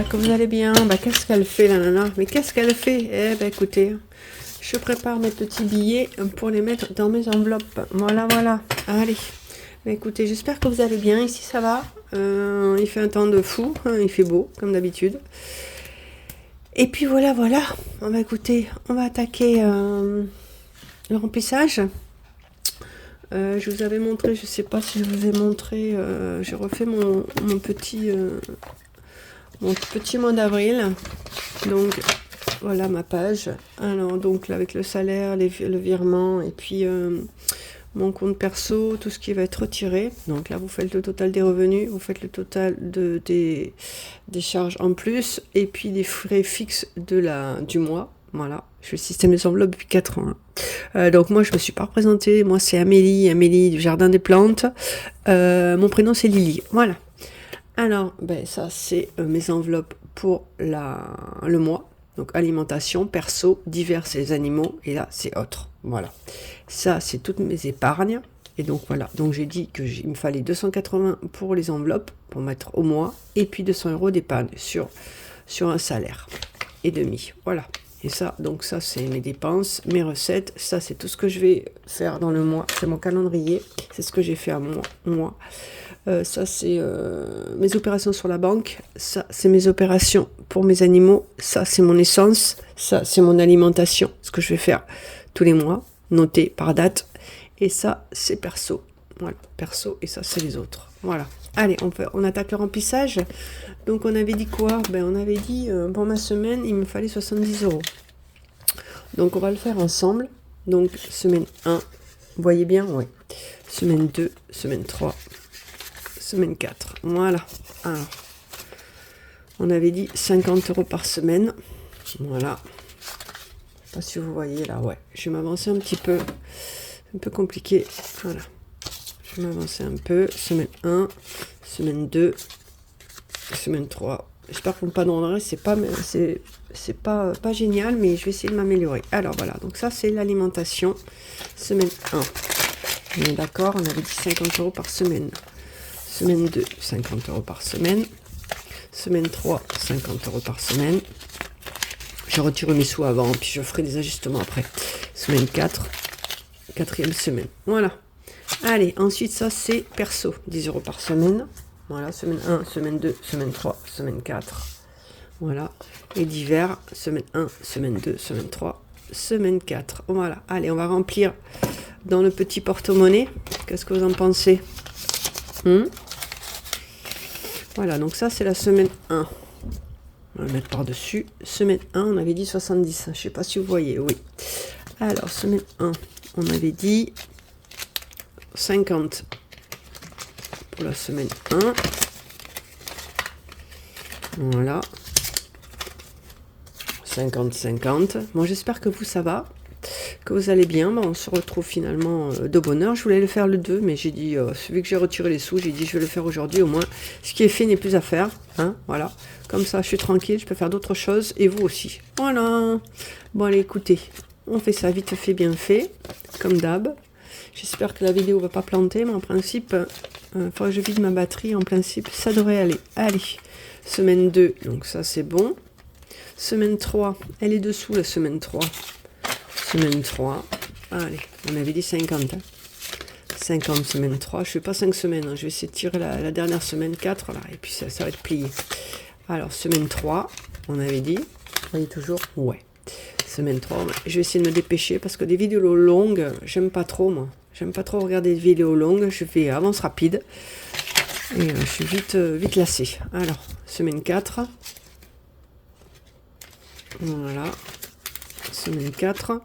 j'espère que vous allez bien. Bah, qu'est-ce qu'elle fait, la nana? Mais qu'est-ce qu'elle fait? Eh ben, écoutez, je prépare mes petits billets pour les mettre dans mes enveloppes. Voilà, voilà. Allez. Bah, écoutez, j'espère que vous allez bien. Ici, ça va. Il fait un temps de fou. Il fait beau, comme d'habitude. Et puis, voilà, voilà. On va écouter, on va attaquer le remplissage. Je vous avais montré, je sais pas si je vous ai montré, j'ai refait mon petit mois d'avril. Donc voilà ma page. Alors donc là avec le salaire, le virement et puis mon compte perso, tout ce qui va être retiré. Donc là vous faites le total des revenus, vous faites le total des charges en plus et puis des frais fixes du mois. Voilà, je fais le système des enveloppes depuis 4 ans. Donc moi je me suis pas représentée, moi c'est Amélie du Jardin des Plantes. Mon prénom c'est Lily, voilà. Alors ben ça c'est mes enveloppes pour le mois. Donc alimentation, perso, divers et animaux, et là c'est autre. Voilà. Ça c'est toutes mes épargnes. Et donc voilà, donc j'ai dit qu'il me fallait 280 pour les enveloppes, pour mettre au mois, et puis 200 € d'épargne sur un salaire et demi. Voilà. Et ça, donc ça c'est mes dépenses, mes recettes, ça c'est tout ce que je vais faire dans le mois, c'est mon calendrier, c'est ce que j'ai fait à moi. Ça c'est mes opérations sur la banque, ça c'est mes opérations pour mes animaux, ça c'est mon essence, ça c'est mon alimentation, ce que je vais faire tous les mois, noté par date, et ça c'est perso, voilà, perso, et ça c'est les autres, voilà. Allez, on attaque le remplissage. Donc on avait dit quoi? Ben on avait dit pour ma semaine, il me fallait 70 €. Donc on va le faire ensemble. Donc semaine 1, vous voyez bien? Oui. Semaine 2, semaine 3, semaine 4. Voilà. Alors, on avait dit 50 € par semaine. Voilà. Je sais pas si vous voyez là, ouais. Je vais m'avancer un petit peu. C'est un peu compliqué. Voilà. Je vais m'avancer un peu. Semaine 1, semaine 2, semaine 3. J'espère que vous me pardonnerez, c'est pas génial, mais je vais essayer de m'améliorer. Alors voilà, donc ça c'est l'alimentation. Semaine 1. On est d'accord, on avait dit 50 € par semaine. Semaine 2, 50 € par semaine. Semaine 3, 50 € par semaine. Je retire mes sous avant, puis je ferai des ajustements après. Semaine 4, quatrième semaine. Voilà. Allez, ensuite ça c'est perso, 10 € par semaine. Voilà, semaine 1, semaine 2, semaine 3, semaine 4. Voilà. Et divers, semaine 1, semaine 2, semaine 3, semaine 4. Voilà. Allez, on va remplir dans le petit porte-monnaie. Qu'est-ce que vous en pensez? Voilà, donc ça c'est la semaine 1. On va le mettre par-dessus. Semaine 1, on avait dit 70. Je ne sais pas si vous voyez, oui. Alors, semaine 1, on avait dit 50 pour la semaine 1. Voilà. 50-50. Bon, j'espère que vous, ça va. Que vous allez bien. Bon, on se retrouve finalement de bonne heure. Je voulais le faire le 2, mais j'ai dit, vu que j'ai retiré les sous, j'ai dit je vais le faire aujourd'hui. Au moins, ce qui est fait n'est plus à faire. Hein, voilà. Comme ça, je suis tranquille, je peux faire d'autres choses. Et vous aussi. Voilà. Bon, allez, écoutez. On fait ça vite fait, bien fait. Comme d'hab. J'espère que la vidéo va pas planter, mais en principe, il faudrait que je vide ma batterie. En principe, ça devrait aller. Allez, semaine 2, donc ça c'est bon. Semaine 3, elle est dessous la semaine 3. Semaine 3, allez, on avait dit 50. Hein. 50 semaine 3, je fais pas 5 semaines, hein. Je vais essayer de tirer la dernière semaine 4, là, et puis ça va être plié. Alors, semaine 3, on avait dit, vous voyez toujours? Ouais. Semaine 3, je vais essayer de me dépêcher parce que des vidéos longues, j'aime pas trop moi. J'aime pas trop regarder des vidéos longues, je fais avance rapide. Et je suis vite lassée. Alors, semaine 4. Voilà. Semaine 4.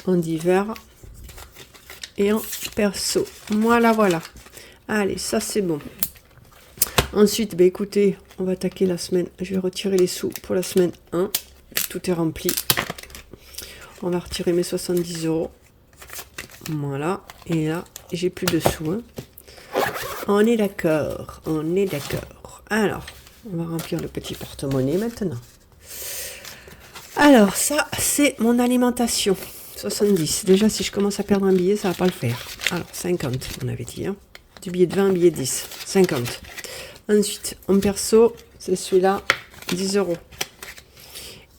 En divers. Et en perso. Voilà, voilà. Allez, ça c'est bon. Ensuite, bah, écoutez, on va attaquer la semaine. Je vais retirer les sous pour la semaine 1. Tout est rempli. On va retirer mes 70 €. Voilà. Et là, j'ai plus de sous. Hein. On est d'accord. On est d'accord. Alors, on va remplir le petit porte-monnaie maintenant. Alors, ça, c'est mon alimentation. 70. Déjà, si je commence à perdre un billet, ça va pas le faire. Alors, 50, on avait dit. Hein. Du billet de 20, un billet de 10. 50. Ensuite, en perso, c'est celui-là. 10 €.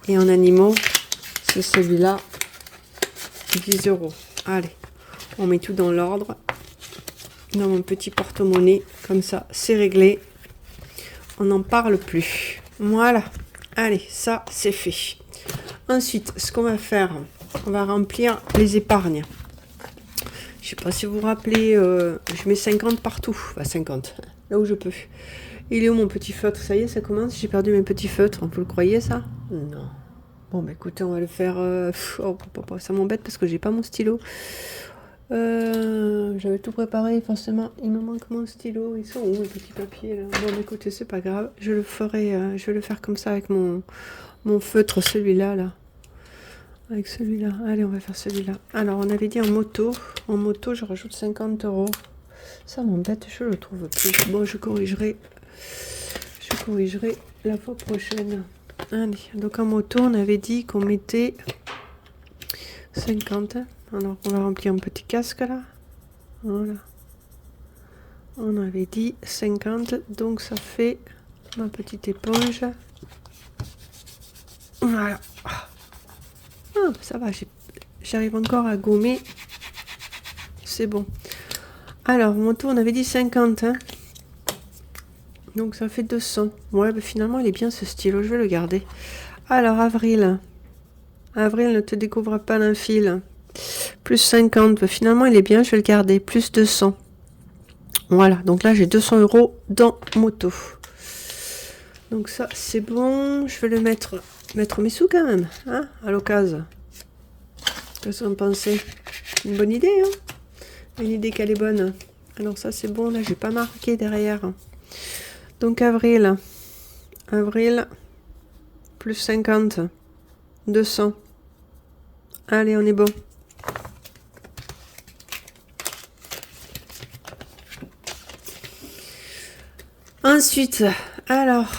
Et en animaux, c'est celui-là, 10 €. Allez, on met tout dans l'ordre. Dans mon petit porte-monnaie, comme ça, c'est réglé. On n'en parle plus. Voilà. Allez, ça, c'est fait. Ensuite, ce qu'on va faire, on va remplir les épargnes. Je sais pas si vous vous rappelez, je mets 50 partout. Enfin, 50, là où je peux. Il est où mon petit feutre? Ça y est, ça commence. J'ai perdu mes petits feutres. Vous le croyez, ça? Non. Bon, bah écoutez, on va le faire... ça m'embête parce que j'ai pas mon stylo. J'avais tout préparé, forcément. Il me manque mon stylo. Ils sont où, les petits papiers, là? Bon, écoutez, c'est pas grave. Je le ferai... je vais le faire comme ça avec mon feutre, celui-là, là. Avec celui-là. Allez, on va faire celui-là. Alors, on avait dit en moto. En moto, je rajoute 50 €. Ça m'embête, je le trouve plus. Bon, je corrigerai la fois prochaine. Allez, donc en moto, on avait dit qu'on mettait 50. Alors, on va remplir un petit casque, là. Voilà. On avait dit 50, donc ça fait ma petite éponge. Voilà. Ah, ça va, j'arrive encore à gommer. C'est bon. Alors, moto, on avait dit 50. Hein. Donc, ça fait 200. Ouais, bah, finalement, il est bien ce stylo. Je vais le garder. Alors, avril. Avril, ne te découvre pas d'un fil. Plus 50. Bah, finalement, il est bien. Je vais le garder. Plus 200. Voilà. Donc là, j'ai 200 € dans moto. Donc ça, c'est bon. Je vais le mettre mes sous quand même. Hein, à l'occasion. Qu'est-ce que vous en pensez? Une bonne idée, hein? Une idée qu'elle est bonne. Alors ça, c'est bon. Là, j'ai pas marqué derrière. Donc avril. Avril. Plus 50. 200. Allez, on est bon. Ensuite, alors,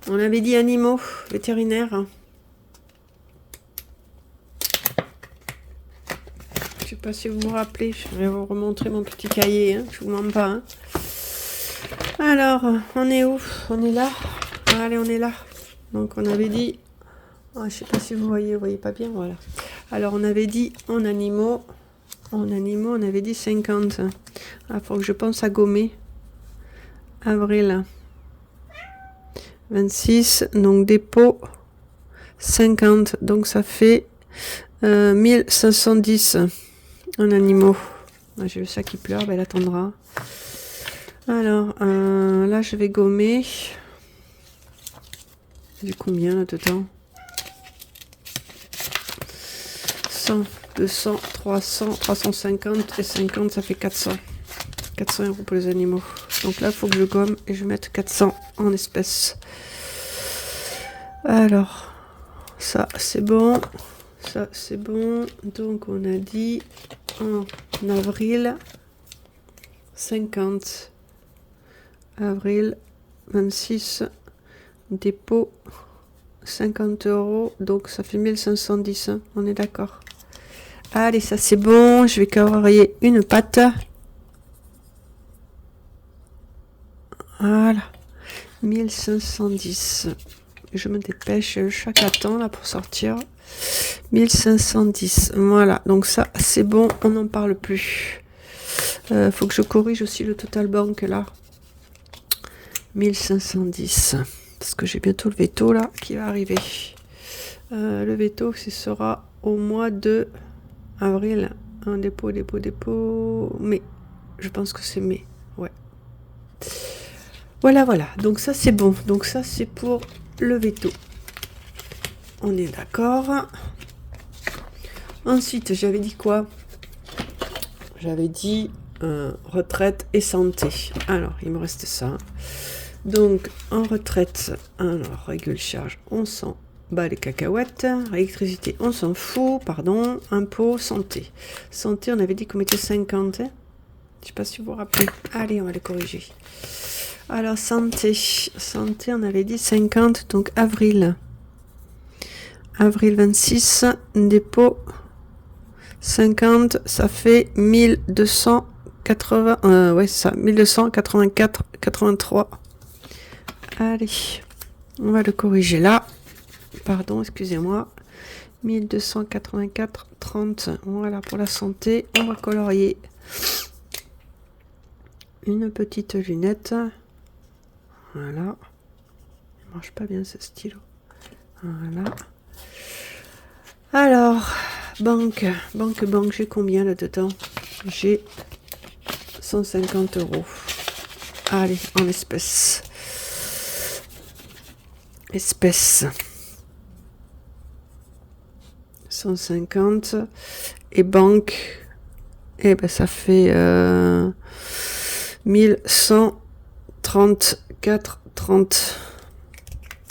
on avait dit animaux vétérinaires. Je sais pas si vous vous rappelez, je vais vous remontrer mon petit cahier, hein, je vous mens pas. Hein. Alors, on est où? On est là. Allez, on est là. Donc, on avait dit... Oh, je sais pas si vous voyez pas bien, voilà. Alors, on avait dit en animaux, on avait dit 50. Il faut que je pense à gommer. Avril 26, donc dépôt 50, donc ça fait 1510 en animaux. J'ai le chat qui pleure, ben elle attendra. Alors là je vais gommer. J'ai combien là-dedans? 100, 200, 300, 350 et 50, ça fait 400. 400 € pour les animaux. Donc là, il faut que je gomme et je mette 400 en espèces. Alors, ça, c'est bon. Ça, c'est bon. Donc, on a dit en avril 50. Avril 26. Dépôt 50 €. Donc, ça fait 1510. Hein. On est d'accord. Allez, ça, c'est bon. Je vais carrer une patte. Voilà, 1510. Je me dépêche, le chat attend là pour sortir. 1510. Voilà, donc ça c'est bon, on n'en parle plus. Faut que je corrige aussi le total banque là. 1510. Parce que j'ai bientôt le veto là qui va arriver. Le veto, ce sera au mois de avril. Un dépôt. Mai. Je pense que c'est mai. Ouais. Voilà. Donc ça, c'est bon. Donc ça, c'est pour le veto. On est d'accord. Ensuite, j'avais dit quoi? J'avais dit retraite et santé. Alors, il me reste ça. Donc, en retraite, alors, régule charge, on s'en bat les cacahuètes. Électricité, on s'en fout. Pardon. Impôt, santé. Santé, on avait dit qu'on mettait 50. Hein, je sais pas si vous vous rappelez. Allez, on va le corriger. Alors, santé, on avait dit 50, donc avril. Avril 26, dépôt 50, ça fait 1280, ouais, ça, 1284, 83. Allez, on va le corriger là. Pardon, excusez-moi. 1284,30. Voilà, pour la santé, on va colorier. Une petite lunette. Voilà. Il marche pas bien ce stylo. Voilà. Alors, banque, j'ai combien là-dedans? J'ai 150 €. Allez, en espèces. Espèces. 150. Et banque, et ben ça fait 1134,30.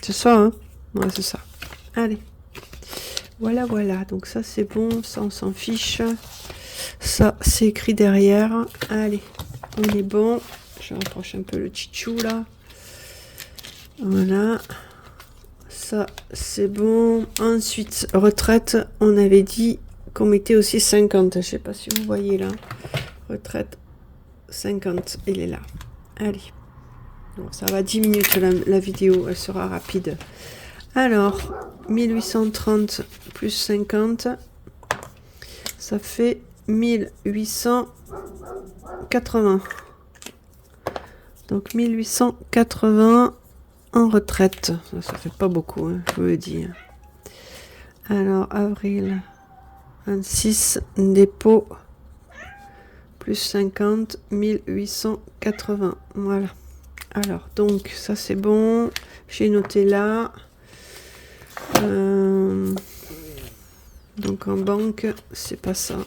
C'est ça, hein? Ouais, c'est ça. Allez. Voilà, voilà. Donc ça, c'est bon. Ça, on s'en fiche. Ça, c'est écrit derrière. Allez, on est bon. Je rapproche un peu le tchitchou, là. Voilà. Ça, c'est bon. Ensuite, retraite. On avait dit qu'on mettait aussi 50. Je sais pas si vous voyez, là. Retraite 50. Il est là. Allez. Donc, ça va 10 minutes, la vidéo. Elle sera rapide. Alors, 1830 plus 50, ça fait 1880. Donc 1880 en retraite. Ça fait pas beaucoup, hein, je vous le dis. Alors, avril 26, dépôt, plus 50, 1880. Voilà. Alors, donc, ça c'est bon. J'ai noté là. Donc en banque, c'est pas ça.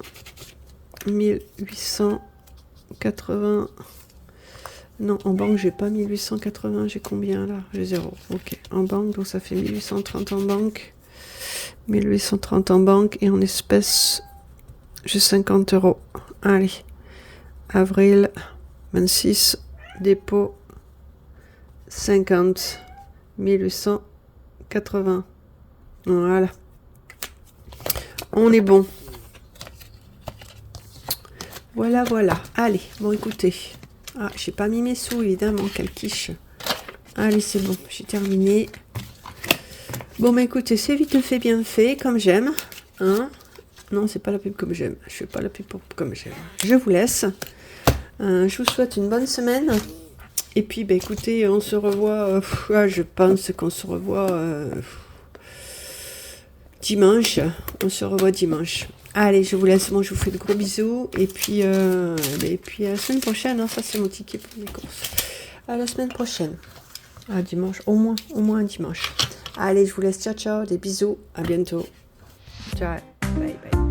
1880. Non, en banque, j'ai pas 1880. J'ai combien là? J'ai 0. Ok. En banque, donc ça fait 1830 en banque. 1830 en banque. Et en espèces, j'ai 50 €. Allez. Avril 26. Dépôt 50. 1880. Voilà. On est bon. Voilà, voilà. Allez, bon, écoutez. Ah, j'ai pas mis mes sous, évidemment. Quelle quiche. Allez, c'est bon. J'ai terminé. Bon, bah écoutez, c'est vite fait, bien fait, comme j'aime. Hein? Non, c'est pas la pub comme j'aime. Je fais pas la pub comme j'aime. Je vous laisse. Je vous souhaite une bonne semaine. Et puis, bah écoutez, on se revoit. Je pense qu'on se revoit... dimanche, on se revoit dimanche. Allez, je vous laisse, moi je vous fais de gros bisous. Et puis à la semaine prochaine, hein, ça c'est mon ticket pour mes courses. À la semaine prochaine. À dimanche, au moins un dimanche. Allez, je vous laisse, ciao, ciao, des bisous, à bientôt. Ciao, bye, bye.